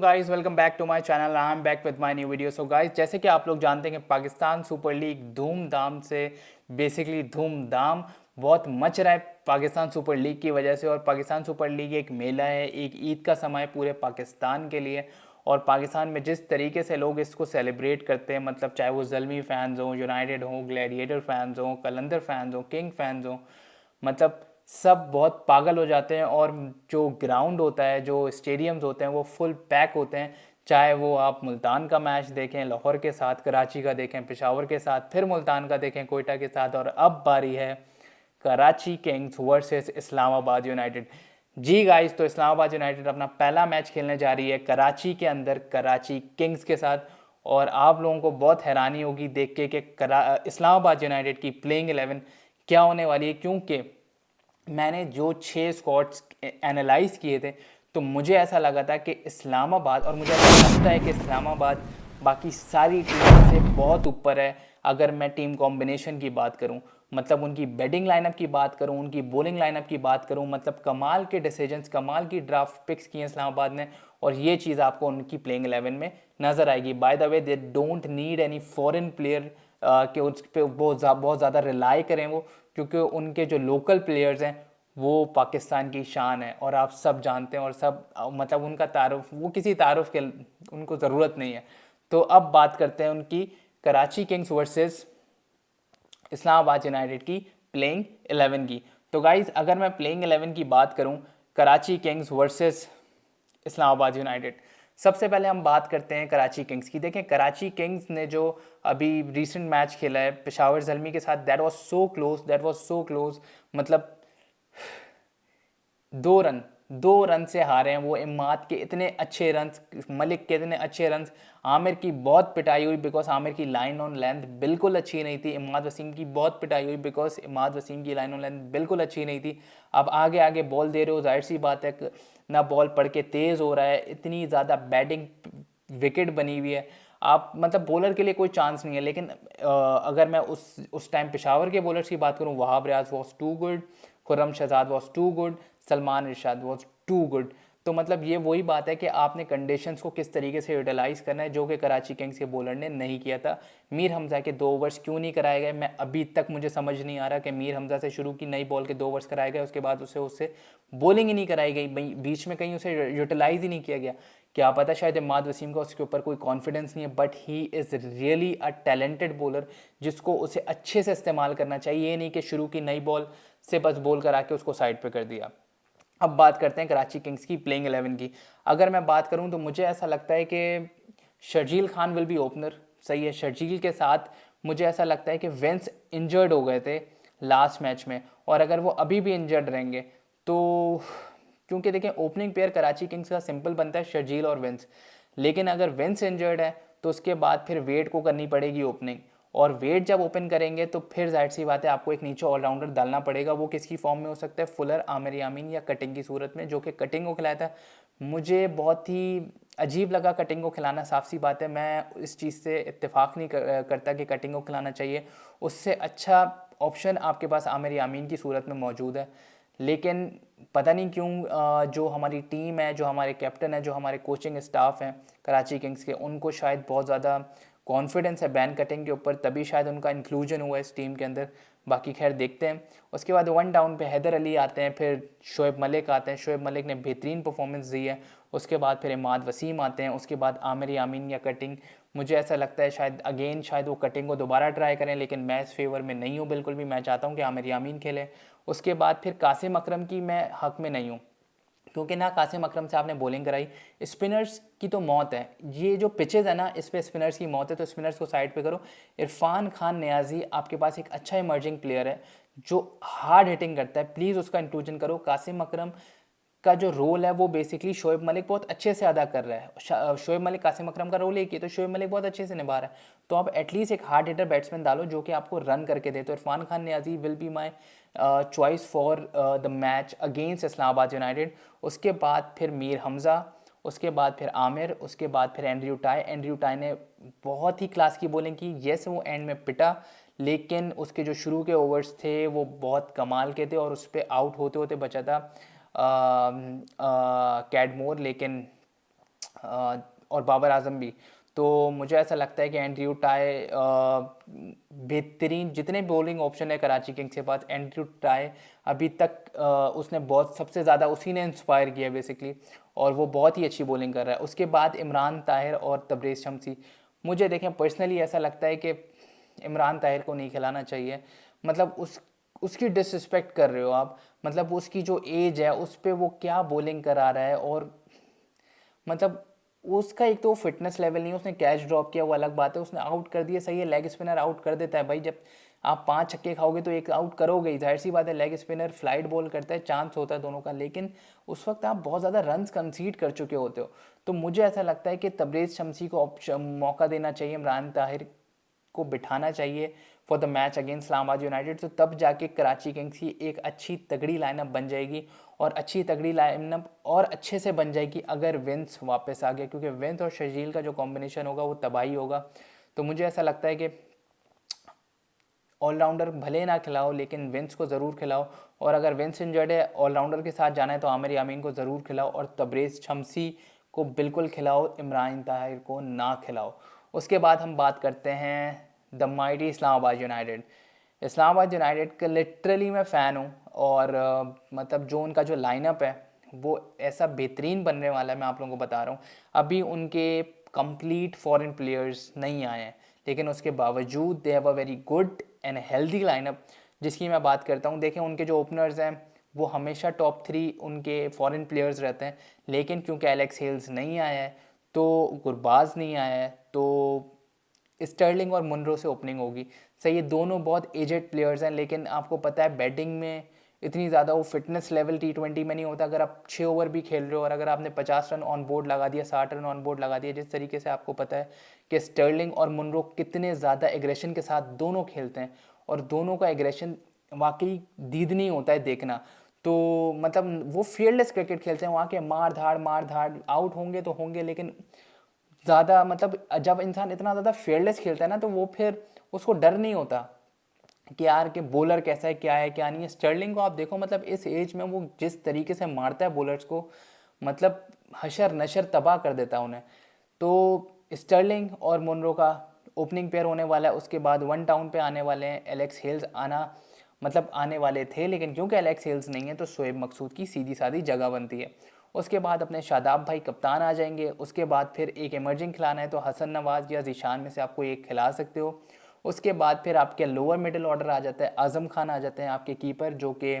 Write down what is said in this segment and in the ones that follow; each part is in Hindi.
Guys welcome back to my channel. I am back with my new video. So guys, जैसे कि आप लोग जानते हैं कि पाकिस्तान सुपर लीग धूमधाम से धूमधाम बहुत मच रहा है पाकिस्तान सुपर लीग की वजह से। और पाकिस्तान सुपर लीग एक मेला है, एक ईद का समय पूरे पाकिस्तान के लिए। और पाकिस्तान में जिस तरीके से लोग इसको सेलिब्रेट करते हैं, मतलब चाहे वो ज़ल्मी फैंस हों, यूनाइटेड हों, ग्लैडिएटर फैंस हों, कलंदर फैंस हों, किंग फैंस हों, मतलब सब बहुत पागल हो जाते हैं। और जो ग्राउंड होता है, जो स्टेडियम्स होते हैं, वो फुल पैक होते हैं। चाहे वो आप मुल्तान का मैच देखें लाहौर के साथ, कराची का देखें पेशावर के साथ, फिर मुल्तान का देखें कोयटा के साथ, और अब बारी है Karachi Kings versus Islamabad United. जी गाइस, तो इस्लामाबाद यूनाइटेड अपना पहला मैच खेलने जा रही है कराची के अंदर कराची किंग्स के साथ। और आप लोगों को बहुत हैरानी होगी देख के कि इस्लामाबाद यूनाइटेड की प्लेइंग 11 क्या होने वाली है, क्योंकि मैंने जो 6 स्क्वाड्स एनालाइज किए थे, तो मुझे ऐसा लगा था कि इस्लामाबाद, और मुझे ऐसा लगता है कि इस्लामाबाद बाकी सारी टीम से बहुत ऊपर है। अगर मैं टीम कॉम्बिनेशन की बात करूं, मतलब उनकी बैटिंग लाइनअप की बात करूं, उनकी बॉलिंग लाइनअप की बात करूं, मतलब कमाल के डिसीजंस, कमाल की ड्राफ्ट पिक्स की हैं इस्लामाबाद ने। और ये चीज़ आपको उनकी प्लेइंग 11 में नज़र आएगी। By the way, they don't need any foreign player कि उस पर बहुत ज़्यादा रिलाई करें वो, क्योंकि उनके जो लोकल प्लेयर्स हैं वो पाकिस्तान की शान है और आप सब जानते हैं। और सब मतलब उनका तारुफ, वो किसी तारुफ के उनको ज़रूरत नहीं है। तो अब बात करते हैं उनकी Karachi Kings versus Islamabad United की प्लेइंग 11 की। तो गाइज, अगर मैं प्लेइंग 11 की बात करूं Karachi Kings versus Islamabad United, सबसे पहले हम बात करते हैं कराची किंग्स की। देखें, कराची किंग्स ने जो अभी रिसेंट मैच खेला है पेशावर ज़ल्मी के साथ, that was so close, that was so close. मतलब 2 रन, 2 रन से हारे हैं वो। इमाद के इतने अच्छे रन, मलिक के इतने अच्छे रन, आमिर की बहुत पिटाई हुई बिकॉज आमिर की लाइन ऑन लेंथ बिल्कुल अच्छी नहीं थी। इमाद वसीम की बहुत पिटाई हुई बिकॉज इमाद वसीम की लाइन ऑन लेंथ बिल्कुल अच्छी नहीं थी। अब आगे आगे बॉल दे रहे हो, जाहिर सी बात है ना बॉल पड़ के तेज़ हो रहा है, इतनी ज़्यादा बैटिंग विकेट बनी हुई है। आप मतलब बॉलर के लिए कोई चांस नहीं है। लेकिन अगर मैं उस टाइम पेशावर के बॉलर्स की बात करूं, Wahab Riaz was too good, Khurram Shahzad was too good, Salman Irshad was too good. तो मतलब ये वही बात है कि आपने कंडीशंस को किस तरीके से यूटिलाइज़ करना है, जो कि कराची किंग्स के बॉलर ने नहीं किया था। मीर हमज़ा के 2 ओवर्स क्यों नहीं कराए गए, मैं अभी तक मुझे समझ नहीं आ रहा कि मीर हमज़ा से शुरू की नई बॉल के 2 ओवर्स कराए गए, उसके बाद उससे उससे बॉलिंग ही नहीं कराई गई, बीच में कहीं उसे यूटिलाइज़ ही नहीं किया गया। क्या पता शायद इमाद वसीम का उसके ऊपर कोई कॉन्फिडेंस नहीं है, but he is really a talented bowler जिसको उसे अच्छे से इस्तेमाल करना चाहिए। ये नहीं कि शुरू की नई बॉल से बस बॉल करा के उसको साइड पे कर दिया। अब बात करते हैं कराची किंग्स की प्लेइंग 11 की। अगर मैं बात करूं तो मुझे ऐसा लगता है कि Sharjeel Khan will be opener. सही है, शर्जील के साथ मुझे ऐसा लगता है कि वेंस इंजर्ड हो गए थे लास्ट मैच में, और अगर वो अभी भी इंजर्ड रहेंगे तो, क्योंकि देखें ओपनिंग पेयर कराची किंग्स का सिंपल बनता है शर्जील और वेंस। लेकिन अगर वेंस इंजर्ड है तो उसके बाद फिर वेट को करनी पड़ेगी ओपनिंग, और वेट जब ओपन करेंगे तो फिर जाहिर सी बात है आपको एक नीचे ऑलराउंडर डालना पड़ेगा। वो किसकी फॉर्म में हो सकता है, फुलर, आमिर यामीन या कटिंग की सूरत में, जो कि कटिंग को खिलाया था। मुझे बहुत ही अजीब लगा कटिंग को खिलाना। साफ सी बात है, मैं इस चीज़ से इत्तेफाक नहीं करता कि कटिंग को खिलाना चाहिए। उससे अच्छा ऑप्शन आपके पास आमिर यामीन की सूरत में मौजूद है। लेकिन पता नहीं क्यों जो हमारी टीम है, जो हमारे कैप्टन है, जो हमारे कोचिंग स्टाफ हैं कराची किंग्स के, उनको शायद बहुत ज़्यादा कॉन्फिडेंस है बैन कटिंग के ऊपर, तभी शायद उनका इंक्लूजन हुआ इस टीम के अंदर। बाकी खैर देखते हैं। उसके बाद 1 डाउन पे हैदर अली आते हैं, फिर शोएब मलिक आते हैं। शोएब मलिक ने बेहतरीन परफॉर्मेंस दी है। उसके बाद फिर इमाद वसीम आते हैं। उसके बाद आमिर यामीन या कटिंग। मुझे ऐसा लगता है शायद अगेन शायद वो कटिंग को दोबारा ट्राई करें, लेकिन मैं इस फेवर में नहीं हूँ बिल्कुल भी। मैं चाहता हूँ कि आमिर यामीन खेले। उसके बाद फिर कासिम अकरम की मैं हक में नहीं हूँ, क्योंकि ना कासिम अकरम से आपने बॉलिंग कराई। स्पिनर्स की तो मौत है, ये जो पिचेज है ना, इस पे स्पिनर्स की मौत है, तो स्पिनर्स को साइड पे करो। इरफान खान नियाजी आपके पास एक अच्छा इमर्जिंग प्लेयर है जो हार्ड हिटिंग करता है, प्लीज़ उसका इंक्लूजन करो। कासिम अकरम का जो रोल है वो बेसिकली शोएब मलिक बहुत अच्छे से अदा कर रहा है। शोएब मलिक कासिम अकरम का रोल एक ही है, तो शोएब मलिक बहुत अच्छे से निभा रहा है। तो आप एटलीस्ट एक हार्ड हिटर बैट्समैन डालो जो कि आपको रन करके दे। तो Irfan Khan Niazi will be my choice for the match against Islamabad united. उसके बाद फिर मीर हमज़ा, उसके बाद फिर आमिर, उसके बाद फिर एंड्रयू टाई। एंड्रयू टाई ने बहुत ही क्लास की बॉलिंग की। येस, वो एंड में पिटा, लेकिन उसके जो शुरू के ओवर्स थे वो बहुत कमाल के थे, और उस पर आउट होते होते बचा था कैडमोर। लेकिन और बाबर आजम भी। तो मुझे ऐसा लगता है कि एंड्रयू टाई बेहतरीन, जितने बॉलिंग ऑप्शन है कराची किंग्स के पास, एंड्रयू टाई अभी तक उसने बहुत सबसे ज़्यादा उसी ने इंस्पायर किया बेसिकली, और वो बहुत ही अच्छी बॉलिंग कर रहा है। उसके बाद इमरान ताहिर और तबरेज़ शमसी। मुझे देखें पर्सनली ऐसा लगता है कि इमरान ताहिर को नहीं खिलाना चाहिए। मतलब उसकी डिसरिस्पेक्ट कर रहे हो आप। मतलब उसकी जो एज है उस पे वो क्या बॉलिंग करा रहा है, और मतलब उसका एक तो वो फिटनेस लेवल नहीं है। उसने कैच ड्रॉप किया वो अलग बात है, उसने आउट कर दिया, सही है, लेग स्पिनर आउट कर देता है भाई। जब आप 5 छक्के खाओगे तो एक आउट करोगे ही, जाहिर सी बात है। लेग स्पिनर फ्लाइट बॉल करता है, चांस होता है दोनों का, लेकिन उस वक्त आप बहुत ज़्यादा रन्स कंसीड कर चुके होते हो। तो मुझे ऐसा लगता है कि तबरेज़ शमसी को मौका देना चाहिए, इमरान ताहिर को बिठाना चाहिए for the match against Islamabad United. तो तब जाके कराची किंग्स की एक अच्छी तगड़ी लाइनअप बन जाएगी, और अच्छी तगड़ी लाइनअप और अच्छे से बन जाएगी अगर विंस वापस आ गया, क्योंकि विंस और शर्जील का जो कॉम्बिनेशन होगा वो तबाही होगा। तो मुझे ऐसा लगता है कि ऑलराउंडर भले ना खिलाओ लेकिन विंस को ज़रूर खिलाओ, और अगर विंस इंजर्ड है, ऑलराउंडर के साथ जाना है, तो आमिर यामीन को ज़रूर खिलाओ, और तबरेज़ शमसी को बिल्कुल खिलाओ, इमरान ताहिर को ना खिलाओ। उसके बाद हम बात करते हैं the mighty Islamabad United. Islamabad United का लिटरली मैं फ़ैन हूँ, और मतलब जो उनका जो लाइनअप है वो ऐसा बेहतरीन बनने वाला है, मैं आप लोगों को बता रहा हूँ। अभी उनके कंप्लीट फॉरेन प्लेयर्स नहीं आए हैं, लेकिन उसके बावजूद they have a very good and healthy lineup, जिसकी मैं बात करता हूँ। देखें उनके जो ओपनर्स हैं वो हमेशा टॉप 3 उनके फॉरेन प्लेयर्स रहते हैं, लेकिन क्योंकि एलेक्स हेल्स नहीं आया है, तो गुरबाज नहीं आया है, तो स्टर्लिंग और मुनरो से ओपनिंग होगी। सही है, दोनों बहुत एजेड प्लेयर्स हैं, लेकिन आपको पता है बैटिंग में इतनी ज़्यादा वो फिटनेस लेवल T20 में नहीं होता। अगर आप 6 ओवर भी खेल रहे हो और अगर आपने 50 रन ऑन बोर्ड लगा दिया, 60 रन ऑन बोर्ड लगा दिया, जिस तरीके से आपको पता है कि स्टर्लिंग और मुनरो कितने ज़्यादा एग्रेशन के साथ दोनों खेलते हैं, और दोनों का एग्रेशन वाकई दीदनी होता है देखना। तो मतलब वो फील्डलेस क्रिकेट खेलते हैं, वहाँ के मार धाड़ आउट होंगे तो होंगे, लेकिन ज़्यादा मतलब जब इंसान इतना ज़्यादा फेयरलेस खेलता है ना, तो वो फिर उसको डर नहीं होता कि यार कि बॉलर कैसा है क्या नहीं है। स्टर्लिंग को आप देखो, मतलब इस एज में वो जिस तरीके से मारता है बॉलर्स को, मतलब हशर नशर तबाह कर देता है उन्हें। तो स्टर्लिंग और मुनरो का ओपनिंग पेयर होने वाला है। उसके बाद वन टाउन पे आने वाले हैं एलेक्स हेल्स, आने वाले थे, लेकिन क्योंकि एलेक्स हेल्स नहीं है तो शोएब मकसूद की सीधी सादी जगह बनती है। उसके बाद अपने शादाब भाई कप्तान आ जाएंगे। उसके बाद फिर एक इमर्जिंग खिलाना है तो हसन नवाज या जीशान में से आपको एक खिला सकते हो। उसके बाद फिर आपके लोअर मिडिल ऑर्डर आ जाता है, आज़म खान आ जाते हैं आपके कीपर, जो कि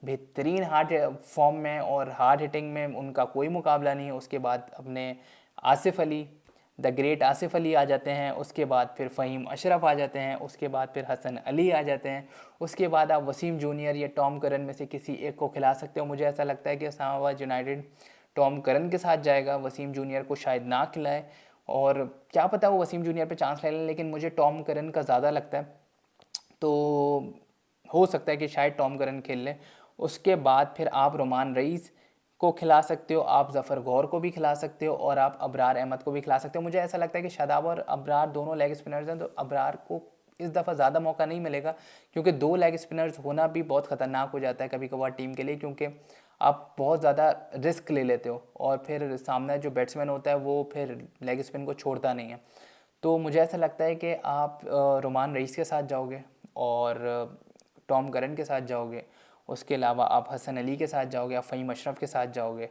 बेहतरीन हार्ड फॉर्म में और हार्ड हिटिंग में उनका कोई मुकाबला नहीं है। उसके बाद अपने आसिफ अली, द ग्रेट आसिफ अली आ जाते हैं। उसके बाद फिर फ़हीम अशरफ आ जाते हैं। उसके बाद फिर हसन अली आ जाते हैं। उसके बाद आप वसीम जूनियर या टॉम करन में से किसी एक को खिला सकते हो। मुझे ऐसा लगता है कि इस्लामाबाद यूनाइटेड टॉम करन के साथ जाएगा, वसीम जूनियर को शायद ना खिलाए, और क्या पता वो वसीम जूनियर पे चांस ले लें, लेकिन मुझे टॉम करन का ज़्यादा लगता है। तो हो सकता है कि शायद टॉम करन खेल लें। उसके बाद फिर आप रोमान रईस को खिला सकते हो, आप ज़फ़र गौर को भी खिला सकते हो, और आप अबरार अहमद को भी खिला सकते हो। मुझे ऐसा लगता है कि शादाब और अबरार दोनों लेग स्पिनर्स हैं, तो अबरार को इस दफ़ा ज़्यादा मौका नहीं मिलेगा, क्योंकि 2 लेग स्पिनर्स होना भी बहुत ख़तरनाक हो जाता है कभी कभार टीम के लिए, क्योंकि आप बहुत ज़्यादा रिस्क ले लेते हो, और फिर सामने जो बैट्समैन होता है वो फिर लेग स्पिन को छोड़ता नहीं है। तो मुझे ऐसा लगता है कि आप रोमान रईस के साथ जाओगे, और टॉम करन के साथ जाओगे। उसके अलावा आप हसन अली के साथ जाओगे, आप फ़हीम अशरफ के साथ जाओगे,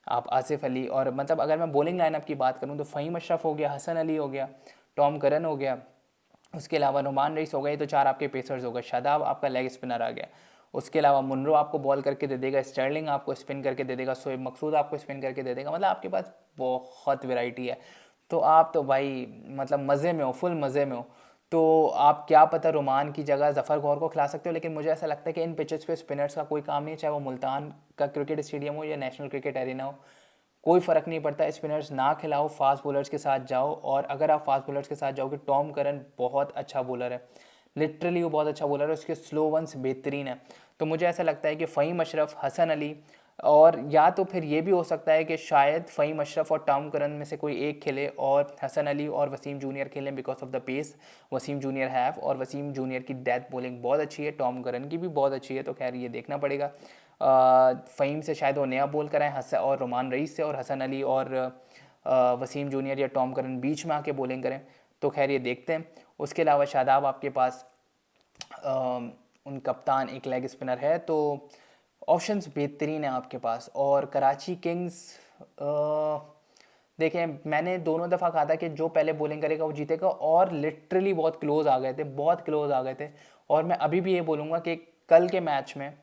आप आसिफ अली, और मतलब अगर मैं बॉलिंग लाइनअप की बात करूं तो फ़हीम अशरफ हो गया, हसन अली हो गया, टॉम करन हो गया, उसके अलावा नुमान रईस हो गए, तो 4 आपके पेसर्स हो गए। शादाब आपका लेग स्पिनर आ गया। उसके अलावा मुनरो आपको बॉल करके दे देगा, स्टर्लिंग आपको स्पिन करके दे देगा, शोएब मकसूद आपको स्पिन करके दे देगा। मतलब आपके पास बहुत वैरायटी है। तो आप तो भाई मतलब मज़े में हो, फुल मज़े में हो। तो आप क्या पता रोमान की जगह ज़फ़र गौर को खिला सकते हो, लेकिन मुझे ऐसा लगता है कि इन पिचेस पे स्पिनर्स का कोई काम नहीं है, चाहे वो मुल्तान का क्रिकेट स्टेडियम हो या नेशनल क्रिकेट एरिना हो, कोई फ़र्क नहीं पड़ता। स्पिनर्स ना खिलाओ, फास्ट बॉलर्स के साथ जाओ, और अगर आप फास्ट बॉलर्स के साथ जाओगे, टॉम करन बहुत अच्छा बॉलर है, लिटरली वो बहुत अच्छा बॉलर है, उसके स्लो वंस बेहतरीन है। तो मुझे ऐसा लगता है कि फ़हीम अशरफ, हसन अली, और या तो फिर ये भी हो सकता है कि शायद फ़हीम अशरफ और टॉम करन में से कोई एक खेले, और हसन अली और वसीम जूनियर खेलें, because of the pace Wasim junior have, और वसीम जूनियर की डेथ बॉलिंग बहुत अच्छी है, टॉम करन की भी बहुत अच्छी है। तो खैर ये देखना पड़ेगा। फ़हीम से शायद वो नया बॉल कराएं, हसन और रोमान रईस से, और हसन अली और वसीम जूनियर या टॉम करन बीच में आके बॉलिंग करें, तो खैर ये देखते हैं। उसके अलावा शादाब आपके पास उन कप्तान एक लेग स्पिनर है, तो ऑप्शंस बेहतरीन है आपके पास। और कराची किंग्स देखें, मैंने दोनों दफ़ा कहा था कि जो पहले बॉलिंग करेगा वो जीतेगा, और लिटरली बहुत क्लोज आ गए थे, बहुत क्लोज आ गए थे। और मैं अभी भी ये बोलूँगा कि कल के मैच में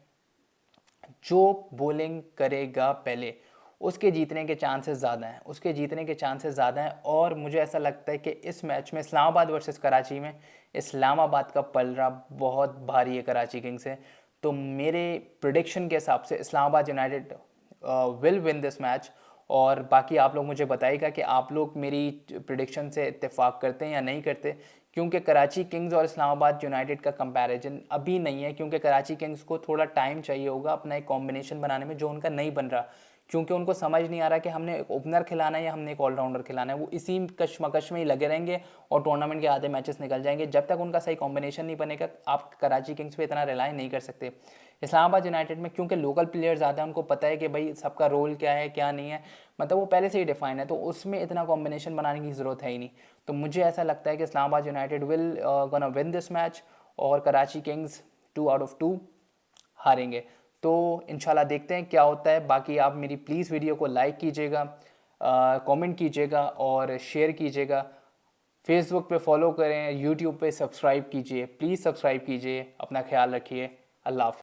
जो बॉलिंग करेगा पहले उसके जीतने के चांसेस ज़्यादा हैं, उसके जीतने के चांसेस ज़्यादा हैं। और मुझे ऐसा लगता है कि इस मैच में इस्लामाबाद वर्सेस कराची में इस्लामाबाद का पलड़ा बहुत भारी है कराची किंग्स से। तो मेरे प्रिडिक्शन के हिसाब से Islamabad United will win this match. और बाकी आप लोग मुझे बताइएगा कि आप लोग मेरी प्रिडिक्शन से इत्तेफाक करते हैं या नहीं करते, क्योंकि कराची किंग्स और इस्लामाबाद यूनाइटेड का कंपैरिजन अभी नहीं है, क्योंकि कराची किंग्स को थोड़ा टाइम चाहिए होगा अपना एक कॉम्बिनेशन बनाने में, जो उनका नहीं बन रहा, क्योंकि उनको समझ नहीं आ रहा कि हमने एक ओपनर खिलाना है या हमने एक ऑलराउंडर खिलाना है। वो इसी कशमकश में ही लगे रहेंगे और टूर्नामेंट के आधे मैचेस निकल जाएंगे। जब तक उनका सही कॉम्बिनेशन नहीं बनेगा, आप कराची किंग्स पे इतना रिलाई नहीं कर सकते। इस्लामाबाद यूनाइटेड में क्योंकि लोकल प्लेयर ज़्यादा हैं, उनको पता है कि भाई सबका रोल क्या है क्या नहीं है, मतलब वो पहले से ही डिफाइन है, तो उसमें इतना कॉम्बिनेशन बनाने की ज़रूरत है ही नहीं। तो मुझे ऐसा लगता है कि Islamabad United will gonna win this match, और कराची किंग्स 2 आउट ऑफ 2 हारेंगे। तो इंशाल्लाह देखते हैं क्या होता है। बाकी आप मेरी प्लीज़ वीडियो को लाइक कीजिएगा, कमेंट कीजिएगा और शेयर कीजिएगा। फेसबुक पे फॉलो करें, यूट्यूब पे सब्सक्राइब कीजिए, प्लीज़ सब्सक्राइब कीजिए। अपना ख्याल रखिए। अल्लाह हाफ़िज़।